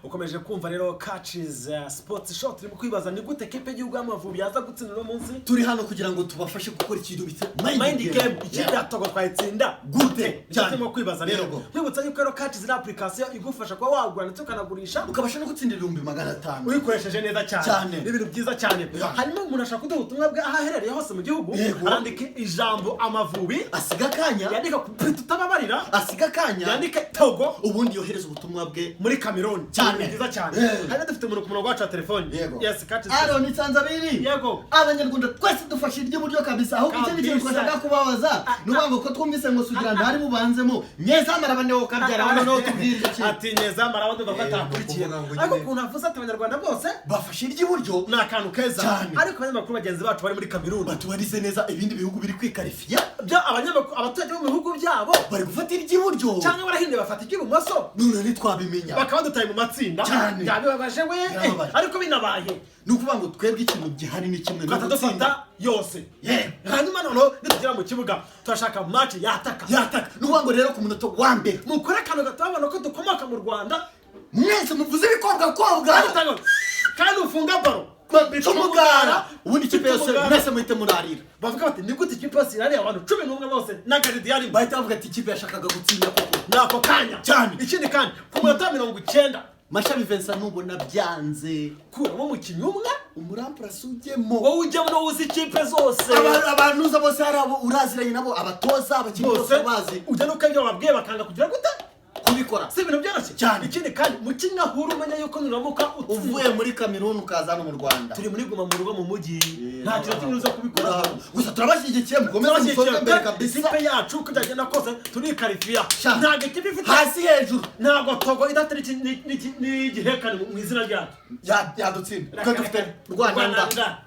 ukomeje kumva rero Catches Sports Show turimo kwibaza ni gute kipe y'igihugu y'Amavubi yaza gutsinda no munsi. Turi hano kugira ngo tubafashe gukora ikintu bita mind game ikipe yatogo twayitsinda gute cyane kwibaza rero kwibutsa yuko rero Catches na application igufasha kwa wagura ndetse ukanagurisha ukabasha no gutsindira 500 uyikoresheje neza cyane n'ibintu byiza cyane. Hanyuma umuntu ashaka kuduha ubutumwa bwe ahaherereye hose mu gihugu arandika ijambo Amavubi asiga kanya yandika tutababarira asiga kanya yandika Togo ubundi yohereza ubutumwa bwe muri Cameroon cyane byiza cyane. Hanyuma dufite umuntu ku murongo wacu wa telefone. Yes Catches Aaron Nsanzabiri yego abanyarwanda twese dufashe iry'uburyo kabisa aho ikindi kintu twashaka kubabaza nubango ko twumvise ngo sugira ntari mubanzemo nyezamara bane wo kabyara bane no tubwirije iki ati nyezamara bado batakurikiye ariko kuntu avuze ati abanyarwanda bose bafashe iry'uburyo nakantu keza ariko abanyamakuru bagenzi bacu bari muri Cameroon batubarize neza ibindi bihugu biri kwikarifiya bya abanyamakuru abaturage bo mu bihugu byabo bari gufatira iry'uburyo cyangwa barahinde bafata icy'ibumoso none ntitwabimenya bakaba dutaye mu matsinda yabibabaje we ariko binabaye nukuvuga ngo twebwe ikintu gihari ni kimwe no gutsinda yose hanyuma noneho nitugera mu kibuga turashaka match yataka nukuvuga ngo rero ku munota wa mbere mukora akantu gatabana ko dukomoka mu Rwanda mwese muvuze ibikobwa kandi ufunga baro umugara ubundi ikipe yose mwese muhite murarira bavuga bati ni gute ikipe yose irarira abantu 11 bose na garidi yari bahita bavuga ati ikipe yashakaga gutsinda koko nako kanya cyane. Ikindi kandi ku munota 90 Mashami Vincent nubona byanze kuramo umukinnyi umwe umuramplasi ujyemo wowe ujyemo no uzi ikipe zose abantu uza bose hari abo uraziranye nabo abatoza abakinnyi bose bazi ujya no kabyo babwiye bakanga kugira gute kubikora si ibintu byoroshye cyane. Ikindi kandi mukinnyi ahura umenya yuko nuramuka uvuye muri Cameroon ukaza hano mu Rwanda turi muri guma mu rugo mu mujyi nta kintu kimwe uza kubikora gusa turabashyigikiye mukomeze musore mbere kabisa ikipe yacu uko byagenda kose turi karifiya ntago ikipe ifite hasi hejuru ntago Togo idatari n'igihekane mu izina ryacu yadutsinda kuko dufite Rwanda